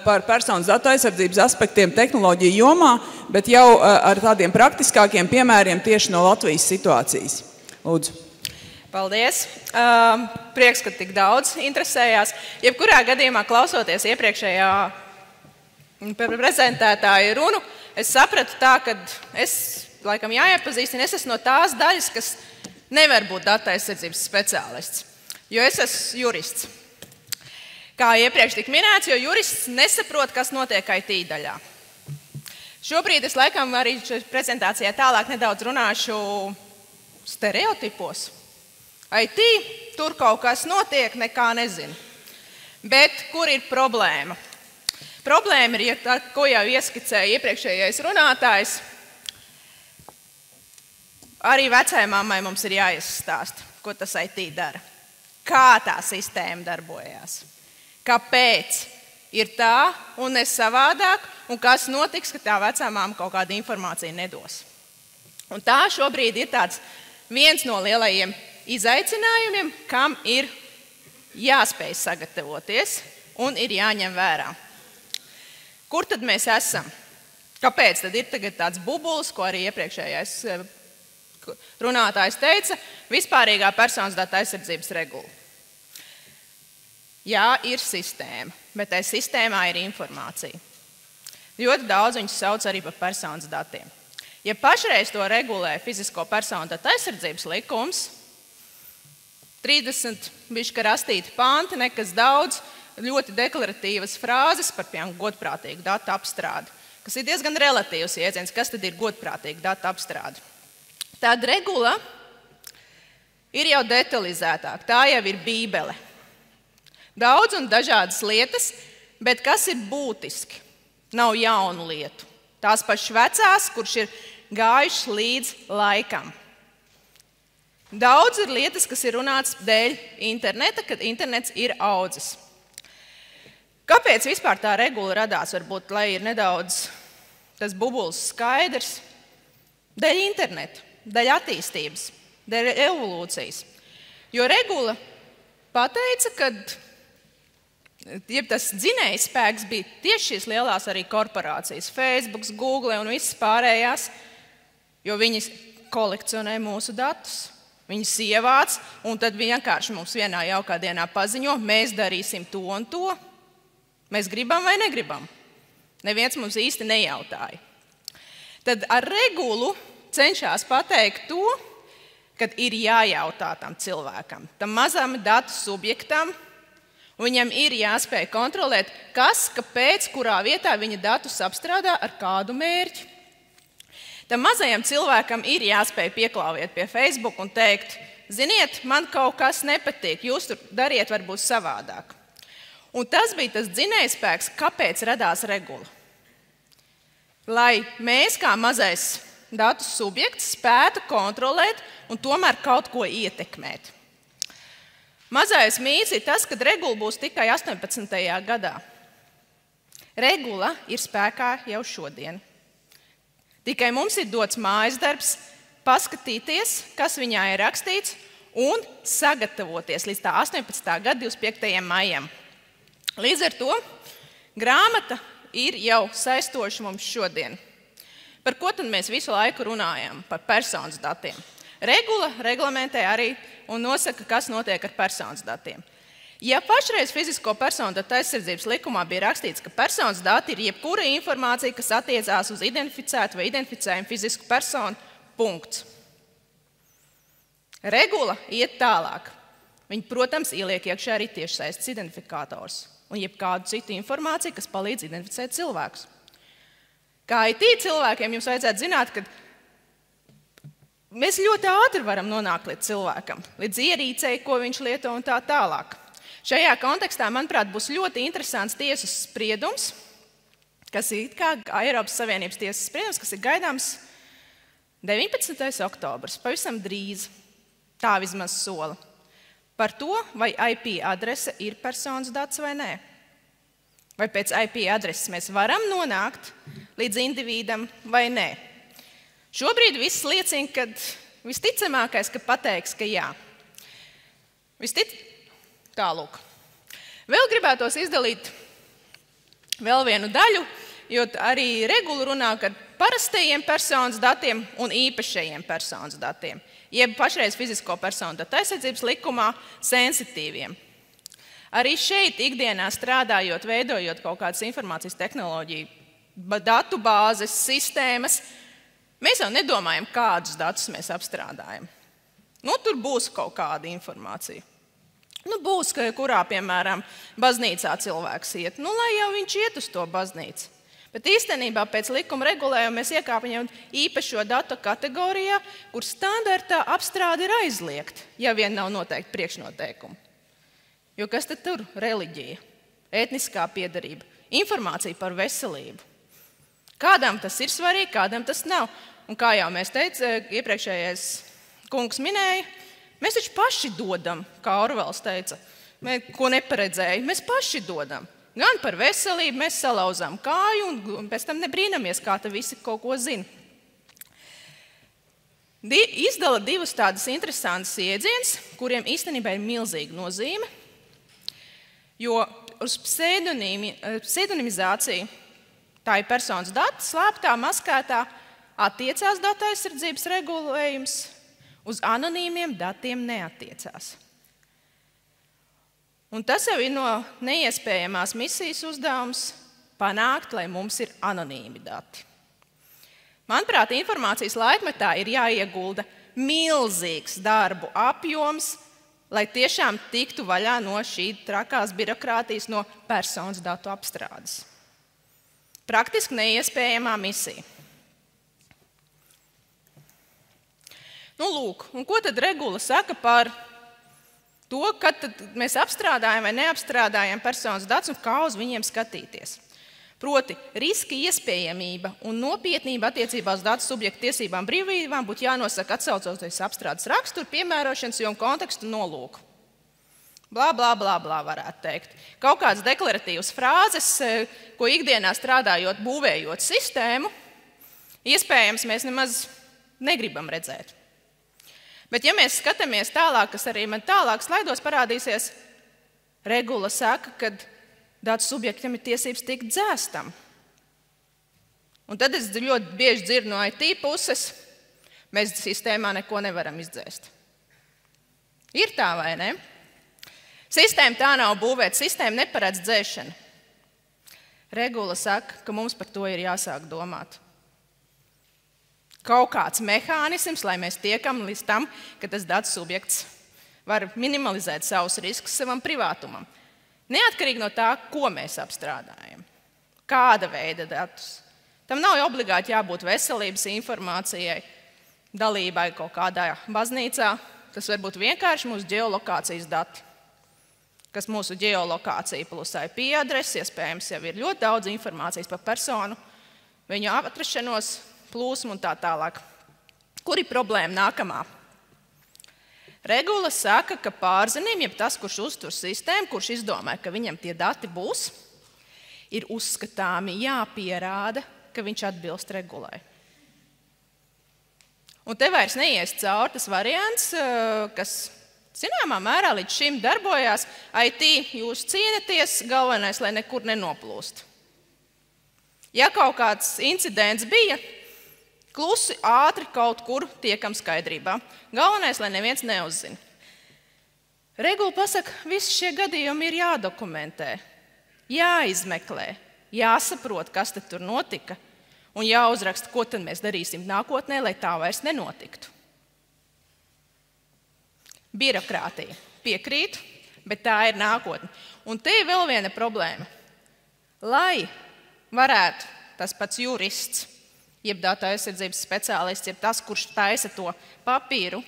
par personas datu aizsardzības aspektiem tehnoloģiju jomā, bet jau ar tādiem praktiskākiem piemēriem tieši no Latvijas situācijas. Lūdzu. Paldies. Prieks, ka tik daudz interesējās. Jebkurā gadījumā, klausoties iepriekšējā prezentētāja runu, es sapratu tā, ka es laikam jāiepazīstina, es esmu no tās daļas, kas nevar būt datu aizsardzības speciālists, jo es esmu jurists. Kā iepriekš tik minēts, jo jurists nesaprot, kas notiek IT daļā. Šobrīd es laikam arī prezentācijā tālāk nedaudz runāšu stereotipos. IT, tur kaut kas notiek, nekā nezinu. Bet kur ir problēma? Problēma ir, ko jau ieskicēja iepriekšējais runātājs, arī vecajai mammai mums ir jāizstāsta, ko tas IT dara. Kā tā sistēma darbojās? Kāpēc ir tā un ne savādāk, un kas notiks, ka tā vecā mamma kaut kādu informāciju nedos? Un tā šobrīd ir tāds viens no lielajiem izaicinājumiem, kam ir jāspēj sagatavoties un ir jāņem vērā. Kur tad mēs esam? Kāpēc tad ir tagad tāds bubulis, ko arī iepriekšējais runātājs teica, vispārīgā personas datu aizsardzības regula? Jā, ir sistēma, bet tai sistēmā ir informācija. Ļoti daudz viņus sauc arī par personas datiem. Ja pašreiz to regulē fizisko personu datu aizsardzības likums, 30 bišķi rastīti panti, nekas daudz, ļoti deklaratīvas frāzes par, piemēram, godprātīgu datu apstrādi, kas ir diezgan relatīvs jēdziens, kas tad ir godprātīga datu apstrāde. Tāda regula ir jau detalizētāk, tā jau ir bībele. Daudz un dažādas lietas, bet kas ir būtiski? Nav jaunu lietu. Tās pašas vecās, kurš ir gājušas līdz laikam. Daudz ir lietas, kas ir runāts dēļ interneta, kad internets ir audzis. Kāpēc vispār tā regula radās? Varbūt, lai ir nedaudz tas bubulis skaidrs. Dēļ interneta, dēļ attīstības, dēļ evolūcijas. Jo regula pateica, ka tas dzinējspēks bija tieši šīs lielās arī korporācijas, Facebook, Google un visas pārējās, jo viņi kolekcionē mūsu datus. Viņus ievāc, un tad vienkārši mums vienā jaukā dienā paziņo, mēs darīsim to un to. Mēs gribam vai negribam. Neviens mums īsti nejautāja. Tad ar regulu cenšas pateikt to, kad ir jājautā tam cilvēkam, tam mazam datu subjektam, un viņam ir jāspēj kontrolēt, kas, kāpēc, kurā vietā viņa datus apstrādā ar kādu mērķi. Tam mazajam cilvēkam ir jāspēj pieklāviet pie Facebook un teikt, ziniet, man kaut kas nepatīk, jūs tur dariet varbūt savādāk. Un tas bija tas dzinējspēks, kāpēc radās regula. Lai mēs kā mazais datu subjekts spētu kontrolēt un tomēr kaut ko ietekmēt. Mazais mīts ir tas, ka regula būs tikai 18. gadā. Regula ir spēkā jau šodien. Tikai mums ir dots mājas darbs paskatīties, kas viņā ir rakstīts, un sagatavoties līdz tā 18. gada 25. maijam. Līdz ar to grāmata ir jau saistoša mums šodien. Par ko tad mēs visu laiku runājam? Par personas datiem. Regula reglamentē arī un nosaka, kas notiek ar personas datiem. Ja pašreiz fizisko personu datu aizsardzības likumā bija rakstīts, ka personas dati ir jebkura informācija, kas attiecās uz identificētu vai identificējumu fizisku personu, punkts. Regula iet tālāk. Viņi, protams, ieliek iekšā arī tiešsaistes identifikators un jebkādu citu informāciju, kas palīdz identificēt cilvēkus. Kā IT cilvēkiem jums vajadzētu zināt, ka mēs ļoti ātri varam nonākt līdz cilvēkam, līdz ierīcei, ko viņš lieto un tā tālāk. Šajā kontekstā, manuprāt, būs ļoti interesants tiesas spriedums, kas ir kā Eiropas Savienības tiesas spriedums, kas ir gaidāms 19. oktobrs, pavisam drīz, tā vismaz sola, par to, vai IP adrese ir personas dats vai nē. Vai pēc IP adreses mēs varam nonākt līdz individam vai nē. Šobrīd viss liecina, ka visticamākais, ka pateiks, ka jā. Tālūk. Vēl gribētos izdalīt vēl vienu daļu, jo arī regula runā par parastajiem personas datiem un īpašajiem personas datiem, jeb pašreiz fizisko personu datu aizsardzības likumā sensitīviem. Arī šeit ikdienā strādājot, veidojot kaut kādas informācijas tehnoloģiju, datu bāzes, sistēmas, mēs jau nedomājam, kādus datus mēs apstrādājam. Tur būs kaut kāda informācija. Būs, kurā, piemēram, baznīcā cilvēks iet. Lai jau viņš iet uz to baznīcu. Bet īstenībā pēc likuma regulējuma mēs iekāpjam īpašo datu kategorijā, kur standartā apstrāde ir aizliegta, ja vien nav noteikti priekšnoteikumi. Jo kas tad tur? Reliģija, etniskā piedarība, informācija par veselību. Kādam tas ir svarīgi, kādam tas nav. Un kā jau mēs teicām, iepriekšējais kungs minēja, mēs taču paši dodam, kā Orvels teica, ko neparedzēja, mēs paši dodam. Gan par veselību mēs salauzām kāju un pēc tam nebrīnamies, kā te visi kaut ko zina. Izdala divus tādus interesantus iedzienus, kuriem īstenībā ir milzīga nozīme, jo uz pseidonimizāciju, tā ir personas dati, slēptā, maskētā, attiecās datu aizsardzības regulējums, uz anonīmiem datiem neattiecās. Un tas jau ir no neiespējamās misijas uzdevums panākt, lai mums ir anonīmi dati. Manuprāt, informācijas laikmetā ir jāiegulda milzīgs darbu apjoms, lai tiešām tiktu vaļā no šī trakās birokrātijas, no personas datu apstrādes. Praktiski neiespējamā misija. Lūk, un ko tad regula saka par to, kad mēs apstrādājam vai neapstrādājam personas datus un kā uz viņiem skatīties? Proti, riska iespējamība un nopietnība attiecībā uz datu subjektu tiesībām brīvībām būtu jānosaka atsaucoties apstrādes raksturu, piemērošanas jomu, kontekstu un nolūku. Blā, blā, blā, blā, varētu teikt. Kaut kādas deklaratīvas frāzes, ko ikdienā strādājot, būvējot sistēmu, iespējams, mēs nemaz negribam redzēt. Bet, ja mēs skatāmies tālāk, kas arī man tālāk slaidos parādīsies, regula saka, ka datu subjektam ir tiesības tikt dzēstam. Un tad es ļoti bieži dzirdu no IT puses, mēs sistēmā neko nevaram izdzēst. Ir tā vai ne? Sistēma tā nav būvēta, sistēma neparedz dzēšanu. Regula saka, ka mums par to ir jāsāk domāt. Kaut kāds mehānisms, lai mēs tiekam līdz tam, ka tas datu subjekts var minimalizēt savus riskus savam privātumam. Neatkarīgi no tā, ko mēs apstrādājam. Kāda veida datus. Tam nav obligāti jābūt veselības informācijai, dalībai kaut kādā baznīcā. Tas var būt vienkārši mūsu ģeolokācijas dati, kas mūsu ģeolokācija plus IP adresi, iespējams, jau ir ļoti daudz informācijas par personu, viņu atrašanos, plūsmu un tā tālāk. Kur ir problēma nākamā? Regula saka, ka pārzinim, jeb tas, kurš uztur sistēmu, kurš izdomāja, ka viņam tie dati būs, ir uzskatāmi jāpierāda, ka viņš atbilst regulai. Un te vairs neies cauri tas variants, kas zināmā mērā līdz šim darbojās. IT jūs cīnaties, galvenais, lai nekur nenoplūst. Ja kaut kāds incidents bija, klusi, ātri kaut kur tiekam skaidrībā. Galvenais, lai neviens neuzzina. Regula pasaka, visi šie gadījumi ir jādokumentē, jāizmeklē, jāsaprot, kas tad tur notika, un jāuzraksta, ko tad mēs darīsim nākotnē, lai tā vairs nenotiktu. Birokrātija. Piekrītu, bet tā ir nākotne. Un te ir vēl viena problēma. Lai varētu tas pats jurists, jeb datu aizsardzības speciālists, jeb tas, kurš taisa to papīru,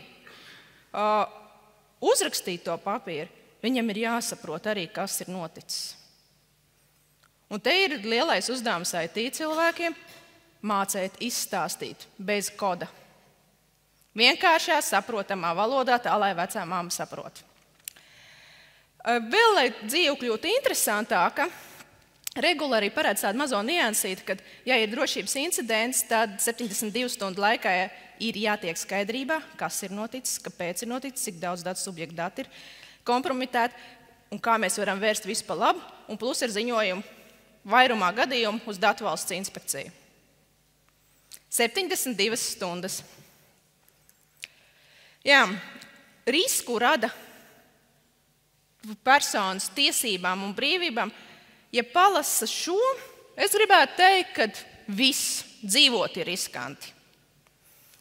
uzrakstīt to papīru, viņam ir jāsaprot arī, kas ir noticis. Un te ir lielais uzdevums IT cilvēkiem mācīt izstāstīt bez koda. Vienkāršā, saprotamā valodā, tā lai vecā mamma saprot. Vēl, lai dzīve kļūtu interesantāka, regula arī paredz tādu mazo niansīti, ka, ja ir drošības incidents, tad 72 stundu laikā ir jātiek skaidrībā, kas ir noticis, kāpēc ir noticis, cik daudz datu subjektu dati ir kompromitēti un kā mēs varam vērst visu pa labu. Un plus ar ziņojumu vairumā gadījumu uz datu valsts inspekciju. 72 stundas. Jā, risku rada personas tiesībām un brīvībām. Ja palasa šo, es gribētu teikt, ka viss dzīvot ir riskanti.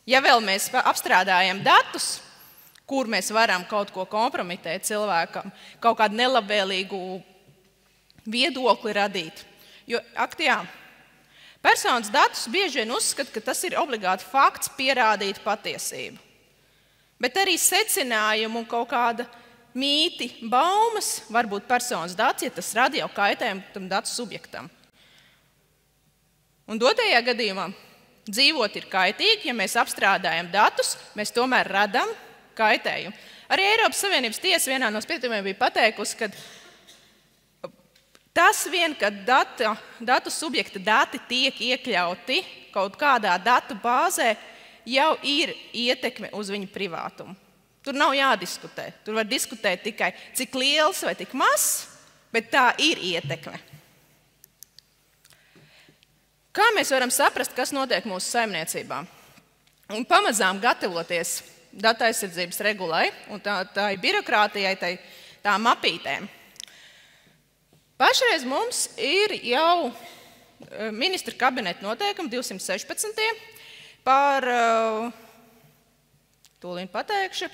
Ja vēl mēs apstrādājam datus, kur mēs varam kaut ko kompromitēt cilvēkam, kaut kādu nelabvēlīgu viedokli radīt. Jo, personas datus bieži vien uzskata, ka tas ir obligāti fakts pierādīt patiesību. Bet arī secinājumu un kaut kāda mīti, baumas var būt personas dats, ja tas rada jau kaitējumu tam datu subjektam. Un dotajā gadījumā dzīvot ir kaitīgi, ja mēs apstrādājam datus, mēs tomēr radam kaitējumu. Arī Eiropas Savienības tiesa vienā no spriedumiem bija pateikusi, ka tas vien, ka datu subjekta dati tiek iekļauti kaut kādā datu bāzē, jau ir ietekme uz viņu privātumu. Tur nav jādiskutē. Tur var diskutēt tikai, cik liels vai cik mazs, bet tā ir ietekme. Kā mēs varam saprast, kas notiek mūsu saimniecībā? Un pamazām gatavoties datu aizsardzības regulai un tā birokrātijai, tām apītēm. Pašreiz mums ir jau ministra kabineta noteikumi 216. par, tūlīt pateikšu,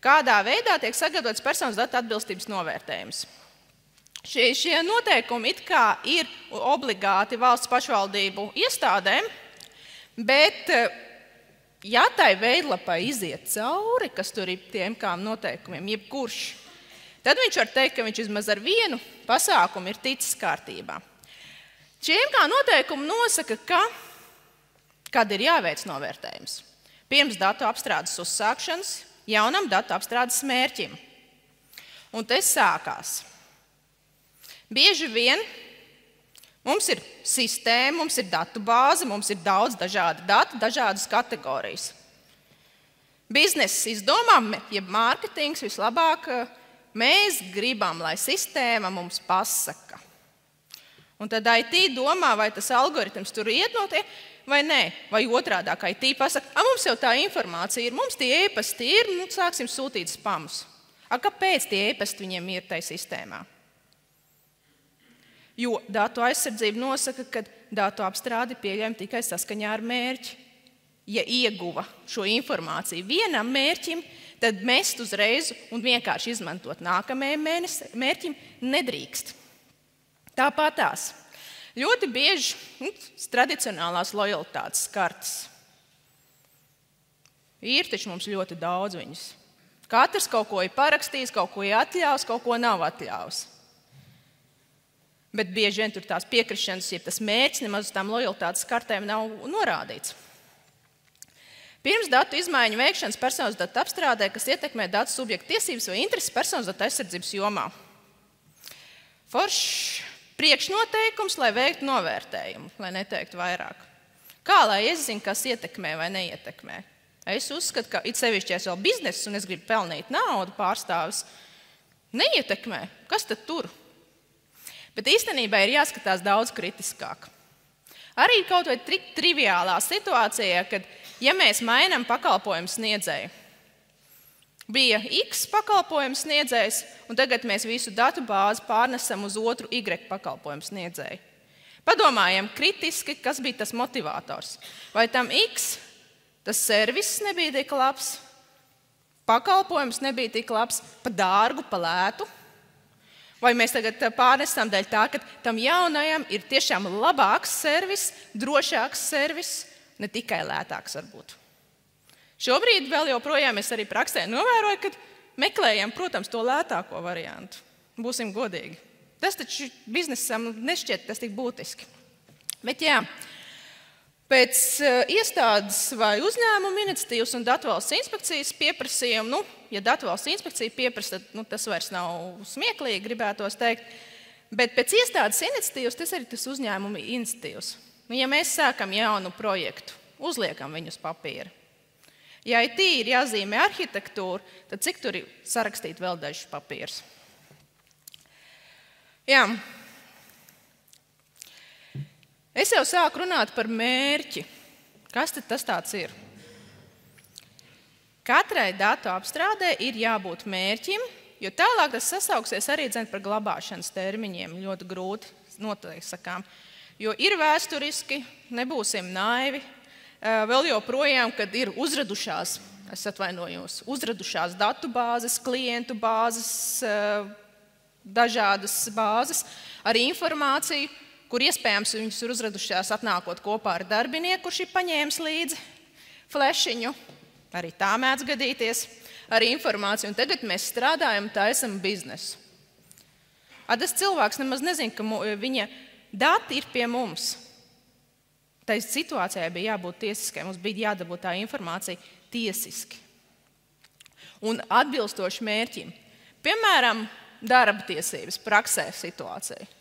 kādā veidā tiek sagatavots personas datu atbilstības novērtējums. Šie noteikumi it kā ir obligāti valsts pašvaldību iestādēm, bet ja tai veidlapai iziet cauri, kas tur ir tiem kā noteikumiem, jebkurš, tad viņš var teikt, ka viņš vismaz ar vienu pasākumu ir ticis kārtībā. Šiem kā noteikumi nosaka, kad ir jāveic novērtējums. Pirms datu apstrādes uzsākšanas jaunam datu apstrādes mērķim. Un te sākās. Bieži vien mums ir sistēma, mums ir datu bāze, mums ir daudz dažādu datu, dažādas kategorijas. Bizness izdomā, jeb mārketings vislabāk, mēs gribam, lai sistēma mums pasaka. Un tad IT domā, vai tas algoritms tur iet no tie, vai nē. Vai otrādāk, IT pasaka, mums jau tā informācija ir, mums tie e-pasti ir, sāksim sūtīt spamus. Kāpēc tie e-pasti viņiem ir tai sistēmā? Jo datu aizsardzība nosaka, ka datu apstrādi pieļaujam tikai saskaņā ar mērķi. Ja ieguva šo informāciju vienam mērķim, tad mest uzreiz un vienkārši izmantot nākamajam mērķim nedrīkst. Tāpatās ļoti bieži tradicionālās lojalitātes kartes. Ir taču mums ļoti daudz viņas. Katrs kaut ko ir parakstījis, kaut ko ir atļaus, kaut ko nav atļaus. Bet bieži vien tur tās piekrišanas, ja tas mērķis nemaz uz tām lojalitātes kartēm nav norādīts. Pirms datu izmaiņu veikšanas personas datu apstrādē, kas ietekmē datu subjektu tiesības vai intereses personas datu aizsardzības jomā. Foršs priekšnoteikums, lai veiktu novērtējumu, lai neteiktu vairāk. Kā lai es zinu, kas ietekmē vai neietekmē? Es uzskatu, ka it sevišķi es vēl biznesu un es gribu pelnīt naudu pārstāvis, neietekmē. Kas tad tur? Bet īstenībā ir jāskatās daudz kritiskāk. Arī kaut vai triviālā situācijā, kad, ja mēs mainām pakalpojumu sniedzēju, bija X pakalpojumu sniedzējs, un tagad mēs visu datu bāzi pārnesam uz otru Y pakalpojumu sniedzēju. Padomājam kritiski, kas bija tas motivators. Vai tam X tas serviss nebija tik labs, pakalpojums nebija tik labs, pa dārgu, pa lētu? Vai mēs tagad pārnesam dēļ tā, ka tam jaunajam ir tiešām labāks servis, drošāks servis, ne tikai lētāks varbūt. Šobrīd vēl joprojām es arī praksē novēroju, ka meklējam, protams, to lētāko variantu. Būsim godīgi. Tas taču biznesam nešķiet tas tik būtiski. Bet jā, pēc iestādes vai uzņēmuma iniciatīvas un datu valsts inspekcijas pieprasījuma, ja datu valsts inspekcija pieprasa, tad tas vairs nav smieklīgi, gribētos teikt, bet pēc iestādes iniciatīvas tas arī tas uzņēmuma iniciatīvas. Ja mēs sākam jaunu projektu, uzliekam viņu uz papīra. Ja IT ir jāzīmē arhitektūra, tad cik tur ir sarakstīt vēl dažus papīrus? Jā. Es jau sāku runāt par mērķi. Kas tad tas tāds ir? Katrai datu apstrādē ir jābūt mērķim, jo tālāk tas sasauksies arī par glabāšanas termiņiem. Ļoti grūti noteikti sakām. Jo ir vēsturiski, nebūsim naivi, vēl joprojām, kad ir uzradušās datu bāzes, klientu bāzes, dažādas bāzes ar informāciju, kur iespējams viņas ir uzradušās atnākot kopā ar darbinieku, kurš ir paņēmis līdzi flešiņu. Arī tā mēdz gadīties ar informāciju. Un tagad mēs strādājam, taisam biznesu. Tas cilvēks nemaz nezina, ka viņa dati ir pie mums. Tai situācijai bija jābūt tiesiskai. Mums bija jādabū tā informācija tiesiski. Un atbilstoši mērķim. Piemēram, darba tiesības, praksē situācija.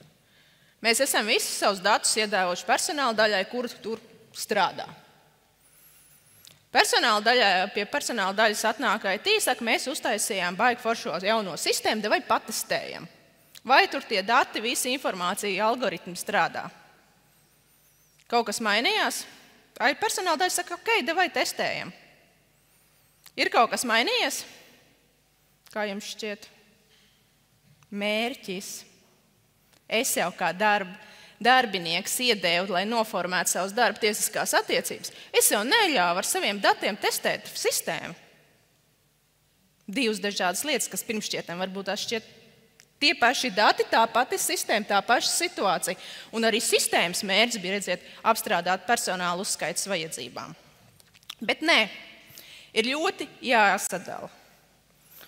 Mēs esam visus savus datus iedēvojuši personāla daļai, kur tur strādā. Pie personāla daļas atnāk IT, saka, mēs uztaisījām baigi foršo jauno sistēmu, vai patestējam. Vai tur tie dati, visa informācija, algoritmi strādā. Kaut kas mainījās? Personāla daļa saka, ok, vai testējam. Ir kaut kas mainījies? Kā jums šķiet? Mērķis. Es jau kā darbinieks iedēvu, lai noformētu savas darba tiesiskās attiecības. Es jau neļāvu ar saviem datiem testēt sistēmu. Divas dažādas lietas, kas pirmšķietam varbūt tās šķiet tie paši dati, tā pati sistēma, tā paša situācija. Un arī sistēmas mērķis bija redzēt, apstrādāt personāla uzskaitas vajadzībām. Bet nē, ir ļoti jāsadala.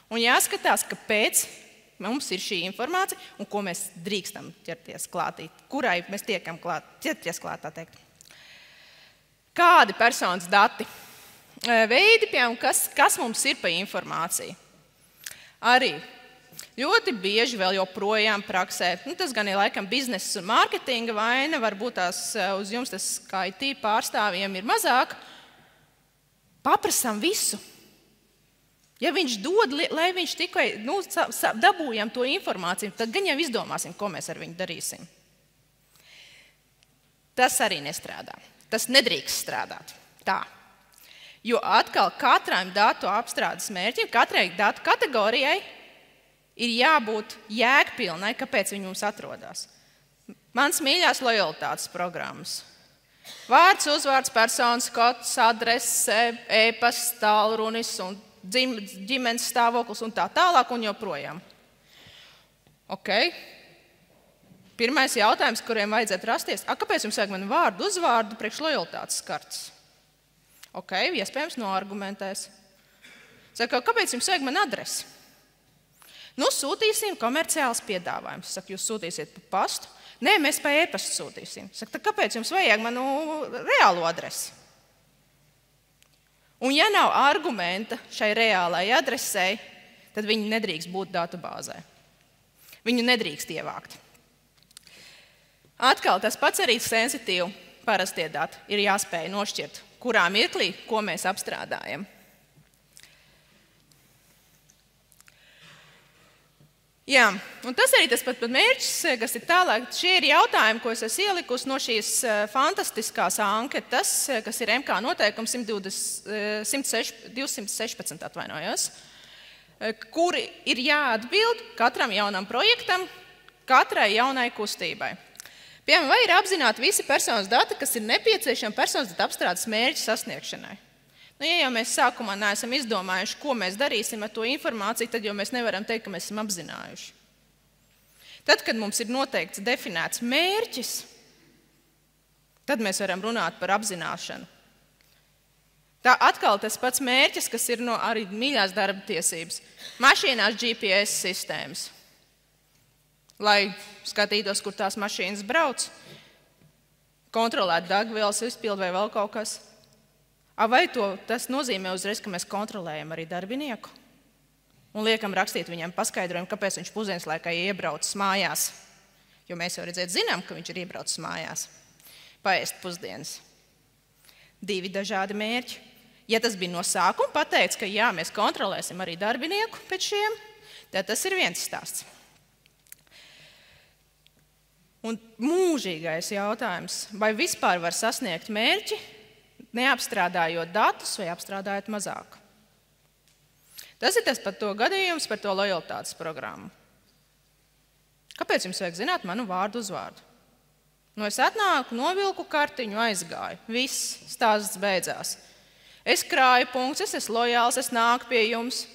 Un jāskatās, kāpēc mums ir šī informācija un ko mēs drīkstam ķerties klāt, kurai mēs tiekam ķerties klāt, tā teikt. Kādi personas dati? Veidi, piemēram, kas mums ir pa informāciju? Arī ļoti bieži vēl joprojām praksē, tas gan ir laikam biznesa un mārketinga vaina, varbūt tās uz jums tas kā IT pārstāvjiem ir mazāk, paprasam visu. Ja viņš dod, lai viņš tikai dabūjam to informāciju, tad gan jau izdomāsim, ko mēs ar viņu darīsim. Tas arī nestrādā. Tas nedrīkst strādāt tā. Jo atkal katram datu apstrādes mērķim, katrai datu kategorijai ir jābūt jēgpilnai, kāpēc viņi mums atrodas. Mans mīļās lojalitātes programmas. Vārds, uzvārds, personas kods, adrese, e-pasts, tālrunis un ģimenes stāvoklis un tā tālāk un joprojām. Ok. Pirmais jautājums, kuriem vajadzētu rasties, kāpēc jums vajag mani vārdu, uzvārdu priekš lojalitātes kartes? Ok, iespējams noargumentēs. Saka, kāpēc jums vajag mani adresi? Sūtīsim komerciāls piedāvājums. Saka, jūs sūtīsiet pa pastu? Nē, mēs pa e-pastu sūtīsim. Saka, kāpēc jums vajag manu reālo adresi? Un ja nav argumenta šai reālai adresei, tad viņi nedrīkst būt datubāzē. Viņu nedrīkst ievākt. Atkal tas pats arī sensitīvi parastie dati ir jāspēj nošķirt, kurā mirklī, ko mēs apstrādājam. Jā, un tas arī tas pat mērķis, kas ir tālāk. Šie ir jautājumi, ko es esmu ielikusi no šīs fantastiskās anketas, kas ir MK noteikums 216, atvainojos, kuri ir jāatbild katram jaunam projektam, katrai jaunai kustībai. Piemēram, vai ir apzināti visi personas dati, kas ir nepieciešami personas datu apstrādes mērķu sasniegšanai? Ja jau mēs sākumā neesam izdomājuši, ko mēs darīsim ar to informāciju, tad jau mēs nevaram teikt, ka mēs esam apzinājuši. Tad, kad mums ir noteikts definēts mērķis, tad mēs varam runāt par apzināšanu. Tā atkal tas pats mērķis, kas ir no arī mīļās darba tiesības. Mašīnās GPS sistēmas. Lai skatītos, kur tās mašīnas brauc, kontrolēt degvielas izpildu vai vēl kaut kas. Vai tas nozīmē uzreiz, ka mēs kontrolējam arī darbinieku un liekam rakstīt viņam paskaidrojumu, kāpēc viņš pusdienas laikā iebraucis mājās? Jo mēs jau zinām, ka viņš ir iebraucis mājās. Paēst pusdienas. Divi dažādi mērķi. Ja tas bija no sākuma pateikts, ka jā, mēs kontrolēsim arī darbinieku pēc šiem, tad tas ir viens stāsts. Un mūžīgais jautājums, vai vispār var sasniegt mērķi, neapstrādājot datus vai apstrādājot mazāk? Tas ir tas par to gadījums, par to lojalitātes programmu. Kāpēc jums vajag zināt manu vārdu uzvārdu? Es atnāku, novilku kartiņu, aizgāju. Viss, stāsts beidzās. Es krāju punktus, es esmu lojāls, es nāku pie jums.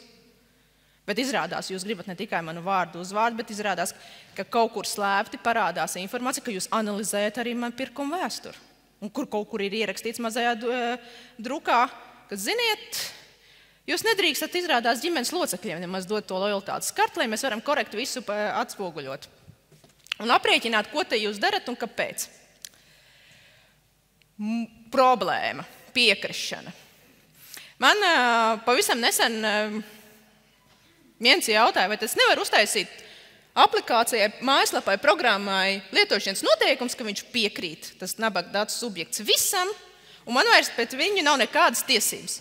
Bet izrādās, jūs gribat ne tikai manu vārdu uzvārdu, bet izrādās, ka kaut kur slēpti parādās informācija, ka jūs analizējat arī manu pirkumu vēsturi. Un kur kaut kur ir ierakstīts mazajā drukā, ka, ziniet, jūs nedrīkstat izrādās ģimenes locekļiem nemaz dot to lojalitātes karti, lai mēs varam korekti visu atspoguļot. Un aprēķināt, ko te jūs darat un kāpēc. Problēma, piekrišana. Man pavisam nesen viens jautāja, vai tas nevar uztaisīt aplikācijai, mājaslapai, programmai lietošanas noteikums, ka viņš piekrīt, tas nabaga datu subjekts visam, un man vairs pēc viņu nav nekādas tiesības.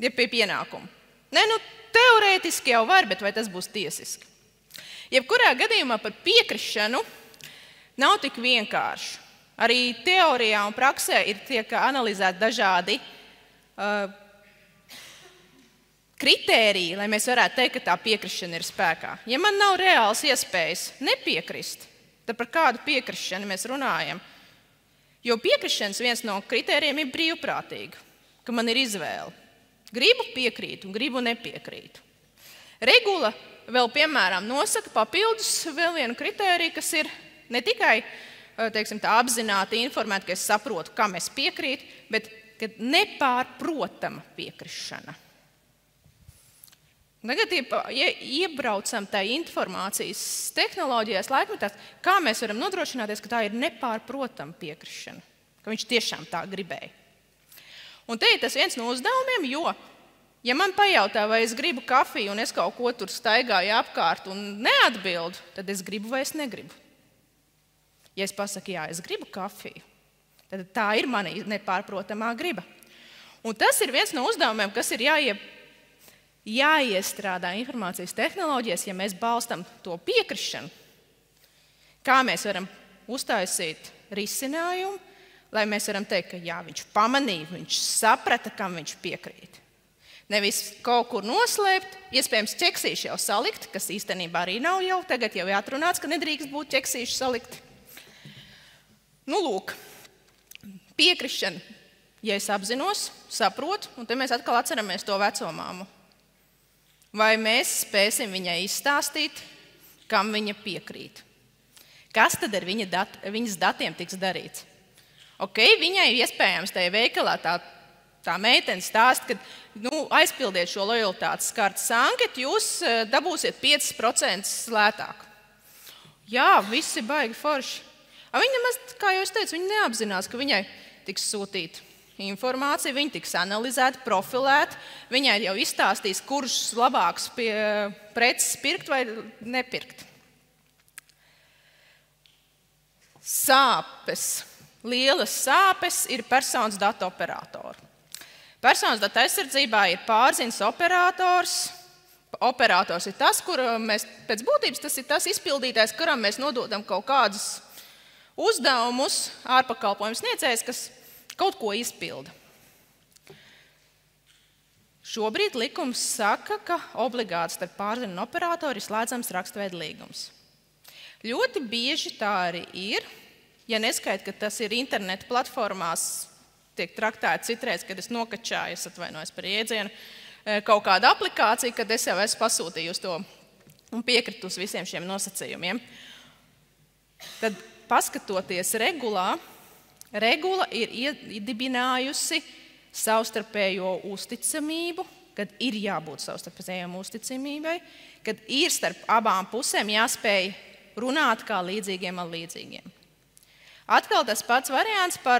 Ja pie pienākumu. Teorētiski jau var, bet vai tas būs tiesiski? Jebkurā gadījumā par piekrišanu nav tik vienkārši. Arī teorijā un praksē tiek analizēti dažādi kritēriji, lai mēs varētu teikt, ka tā piekrišana ir spēkā. Ja man nav reāls iespējas nepiekrist, tad par kādu piekrišanu mēs runājam? Jo piekrišanas viens no kritērijiem ir brīvprātīga, ka man ir izvēle. Gribu piekrītu un gribu nepiekrītu. Regula vēl, piemēram, nosaka papildus vēl vienu kritēriju, kas ir ne tikai tā apzināti informēt, ka es saprotu, kam es piekrītu, bet nepārprotama piekrišana. Tagad iebraucam tajā informācijas tehnoloģijās laikmetās, kā mēs varam nodrošināties, ka tā ir nepārprotama piekrišana, ka viņš tiešām tā gribēja. Un te ir tas viens no uzdevumiem, jo, ja man pajautā, vai es gribu kafiju un es kaut ko tur staigāju apkārt un neatbildu, tad es gribu vai es negribu. Ja es pasaku, jā, es gribu kafiju, tad tā ir mana nepārprotamā griba. Un tas ir viens no uzdevumiem, kas ir jāiestrādā informācijas tehnoloģijas, ja mēs balstam to piekrišanu, kā mēs varam uztaisīt risinājumu, lai mēs varam teikt, ka jā, viņš pamanīja, viņš saprata, kam viņš piekrīt. Nevis kaut kur noslēpt, iespējams ķeksīši jau salikt, kas īstenībā arī nav jau, tagad jau jāatrunāts, ka nedrīkst būt ķeksīši salikti. Lūk, piekrišana, ja es apzinos, saprotu, un te mēs atkal atceramies to veco māmu. Vai mēs spēsim viņai izstāstīt, kam viņa piekrīt? Kas tad ar viņas datiem tiks darīts? Viņai iespējams tajā veikalā tā meitene stāsta, ka aizpildiet šo lojalitātes kartes anketu, jūs dabūsiet 5% lētāk. Jā, visi baigi forši. Viņa nemaz, kā jau es teicu, viņa neapzinās, ka viņai tiks sūtīta informācija, viņa tiks analizēta, profilēta, viņai jau izstāstīs, kurš labāks preces pirkt vai nepirkt. Sāpes. Lielas sāpes ir personas datu operatori. Personas datu aizsardzībā ir pārziņas operators. Operators ir tas, kur mēs pēc būtības tas ir tas izpildītājs, kuram mēs nododam kaut kādus uzdevumus, ārpakalpojumu sniedzējs, kas kaut ko izpilda. Šobrīd likums saka, ka obligāti starp pārziņu un operatoru ir slēdzams rakstveida līgums. Ļoti bieži tā arī ir. Ja neskait, ka tas ir interneta platformās, tiek traktēts citreiz, kad es nokačāju, es atvainojos par jēdzienu, kaut kādu aplikāciju, kad es jau esmu pasūtījusi to un piekritus visiem šiem nosacījumiem. Tad, paskatoties regulā, regula ir iedibinājusi savstarpējo uzticamību, kad ir jābūt savstarpējām uzticamībai, kad ir starp abām pusēm jāspēj runāt kā līdzīgiem ar līdzīgiem. Atkal tas pats variants par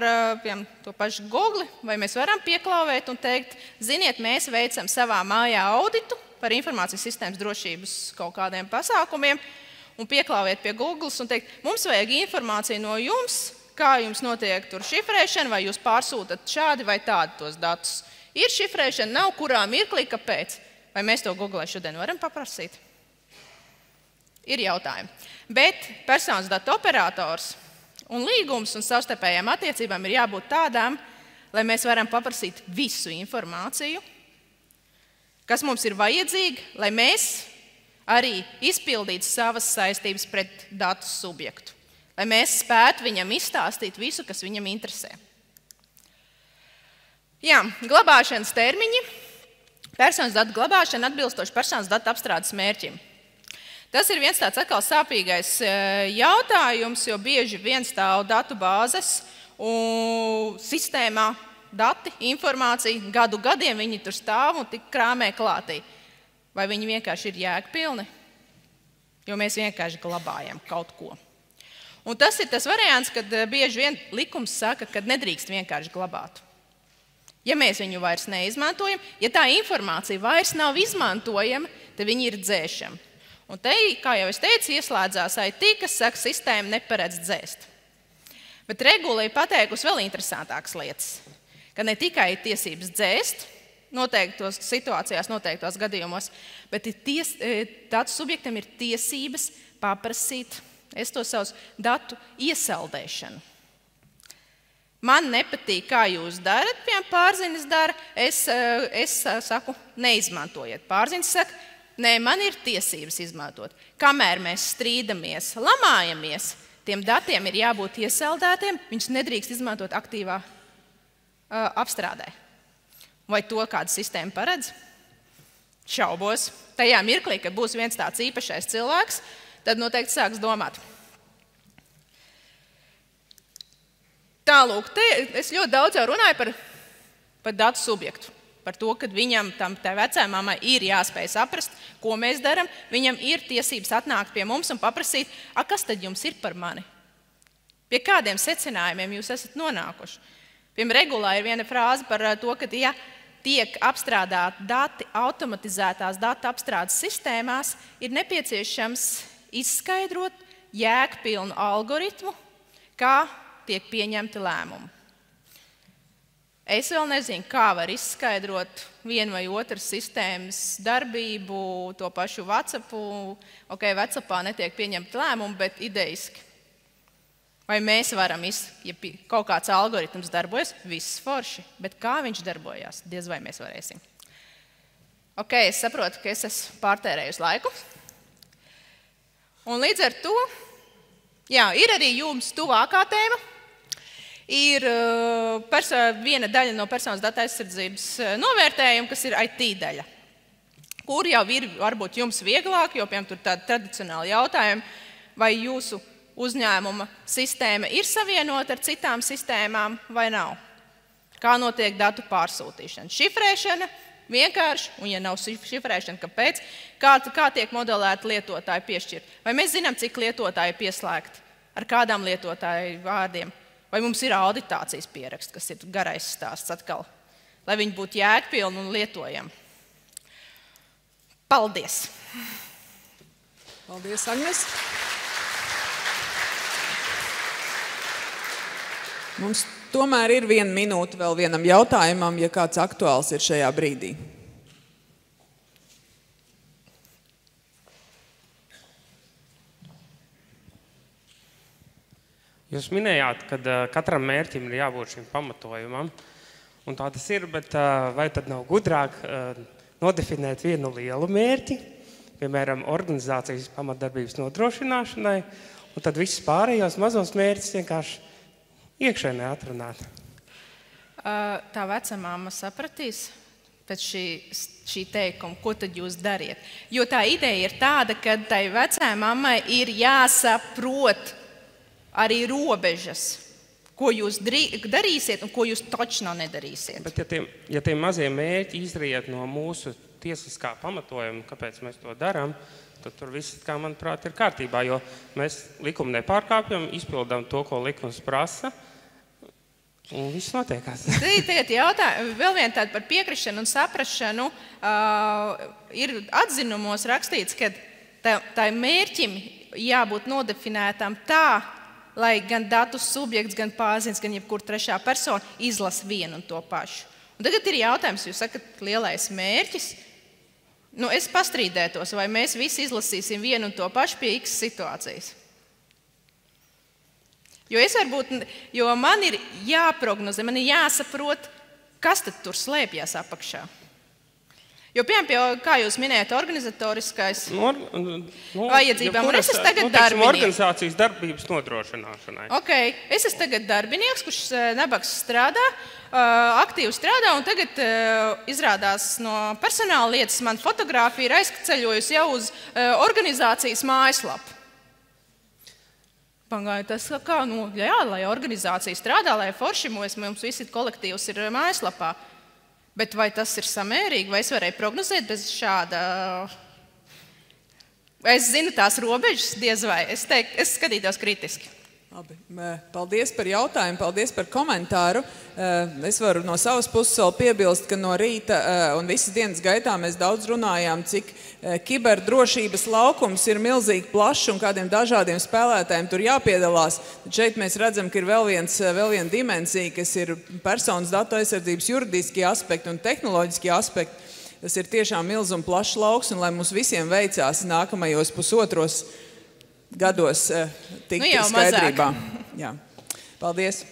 to pašu Google, vai mēs varam pieklauvēt un teikt, ziniet, mēs veicam savā mājā auditu par informācijas sistēmas drošības kaut kādiem pasākumiem un pieklauvēt pie Google un teikt, mums vajag informāciju no jums, kā jums notiek tur šifrēšana, vai jūs pārsūtat šādi vai tādi tos datus. Ir šifrēšana, nav kurā mirklī, kāpēc? Vai mēs to Google šodien varam paprasīt? ir jautājumi. Bet personas datu operators un līgums un savstarpējām attiecībām ir jābūt tādām, lai mēs varam paprasīt visu informāciju, kas mums ir vajadzīga, lai mēs arī izpildītu savas saistības pret datu subjektu. Lai mēs spētu viņam izstāstīt visu, kas viņam interesē. Jā, glabāšanas termiņi. Personas datu glabāšana atbilstoši personas datu apstrādes mērķim. Tas ir viens tāds atkal sāpīgais jautājums, jo bieži vien stāv datu bāzes un sistēmā dati, informācija, gadiem viņi tur stāv un tik krāmē klātī. Vai viņi vienkārši ir jēgpilni? Jo mēs vienkārši glabājam kaut ko. Un tas ir tas variants, kad bieži vien likums saka, ka nedrīkst vienkārši glabāt. Ja mēs viņu vairs neizmantojam, ja tā informācija vairs nav izmantojama, tad viņi ir dzēšami. Un te, kā jau es teicu, ieslēdzās IT, kas saka, sistēma neparedz dzēst. Bet regula ir pateikusi vēl interesantākas lietas, ka ne tikai ir tiesības dzēst noteiktos situācijās, noteiktos gadījumos, bet datu subjektam ir tiesības paprasīt, es to saucu, datu iesaldēšanu. Man nepatīk, kā jūs darat, piemēram, pārziņas dara, es saku, neizmantojiet. Pārziņas saka, nē, man ir tiesības izmantot. Kamēr mēs strīdamies, lamājamies, tiem datiem ir jābūt iesaldētiem, viņus nedrīkst izmantot aktīvā apstrādē. Vai to kāda sistēma paredz? Šaubos. Tajā mirklī, kad būs viens tāds īpašais cilvēks, tad noteikti sāks domāt. Tālūk, es ļoti daudz jau runāju par datu subjektu. Par to, ka viņam, tai vecāmāmai, ir jāspēj saprast, ko mēs darām. Viņam ir tiesības atnākt pie mums un paprasīt, kas tad jums ir par mani? Pie kādiem secinājumiem jūs esat nonākuši? Piemēram, regulā ir viena frāze par to, ka, ja tiek apstrādāti dati automatizētās datu apstrādes sistēmās, ir nepieciešams izskaidrot jēgpilnu algoritmu, kā tiek pieņemti lēmumi. Es vēl nezinu, kā var izskaidrot vienu vai otru sistēmas darbību, to pašu WhatsAppu. WhatsAppā netiek pieņemti lēmumi, bet idejiski. Vai mēs varam, ja kaut kāds algoritms darbojas, viss forši, bet kā viņš darbojās, diez vai mēs varēsim. Es saprotu, ka es esmu pārtērējusi laiku. Un līdz ar to, ir arī jums tuvākā tēma. Ir viena daļa no personas datu aizsardzības novērtējuma, kas ir IT daļa, kur jau ir varbūt jums vieglāk, jo, piemēram, tur tādi tradicionāli jautājumi, vai jūsu uzņēmuma sistēma ir savienota ar citām sistēmām vai nav. Kā notiek datu pārsūtīšana? Šifrēšana vienkārši, un ja nav šifrēšana, kāpēc? Kā tiek modelēta lietotāja piešķirt? Vai mēs zinām, cik lietotāji pieslēgti? Ar kādām lietotāju vārdiem? Vai mums ir auditācijas pieraksts, kas ir garais stāsts atkal, lai viņi būtu jēgpilni un lietojami? Paldies! Paldies, Agnes! Mums tomēr ir 1 minūte vēl vienam jautājumam, ja kāds aktuāls ir šajā brīdī. Jūs minējāt, ka katram mērķim ir jābūt šim pamatojumam, un tā tas ir, bet vai tad nav gudrāk nodefinēt vienu lielu mērķi, piemēram, organizācijas pamatdarbības nodrošināšanai, un tad visus pārējos mazos mērķus vienkārši iekšēnē atrunāt? Tā vecamāma sapratīs pēc šī teikuma, ko tad jūs dariet. Jo tā ideja ir tāda, ka tai vecāmāmai ir jāsaprot arī robežas, ko jūs darīsiet un ko jūs točno nedarīsiet. Bet ja tie mazie mērķi izriet no mūsu tiesiskā pamatojuma, kāpēc mēs to darām, tad tur viss, kā manuprāt, ir kārtībā, jo mēs likumu nepārkāpjam, izpildām to, ko likums prasa, un viss notiekās. Tagad jautājumi, vēl viena tāda par piekrišanu un saprašanu, ir atzinumos rakstīts, ka tā mērķim jābūt nodefinētam tā, lai gan datu subjekts, gan pārziņas, gan jebkur trešā persona izlasa vienu un to pašu. Un tagad ir jautājums, jūs sakat, lielais mērķis. Nu, es pastrīdētos, vai mēs visi izlasīsim vienu un to pašu pie X situācijas. Jo man ir jāprognozē, man ir jāsaprot, kas tad tur slēpjas apakšā. Jo, piemēram, kā jūs minējat, organizatoriskais vajadzībām, un es esmu tagad darbinieks. Organizācijas darbības nodrošināšanai. Okay. Es esmu tagad darbinieks, kurš nabags strādā, aktīvi strādā, un tagad izrādās no personāla lietas man fotogrāfija ir aizceļojusi jau uz organizācijas mājaslapu. Tas kā, jā, lai organizācija strādā, lai forši mums visi kolektīvs ir mājaslapā. Bet vai tas ir samērīgi, vai es varēju prognozēt bez šāda? Es zinu tās robežas, diez vai. Es skatītos kritiski. Labi. Paldies par jautājumu, paldies par komentāru. Es varu no savas puses vēl piebilst, ka no rīta un visas dienas gaitā mēs daudz runājām, cik kiberdrošības laukums ir milzīgi plašs un kādiem dažādiem spēlētājiem tur jāpiedalās. Tad šeit mēs redzam, ka ir vēl viena dimensija, kas ir personas datu aizsardzības juridiskie aspekti un tehnoloģiskie aspekti. Tas ir tiešām milz un plašs lauks, un lai mums visiem veicās nākamajos pusotros gados tikt skaidrībā. Jā. Paldies!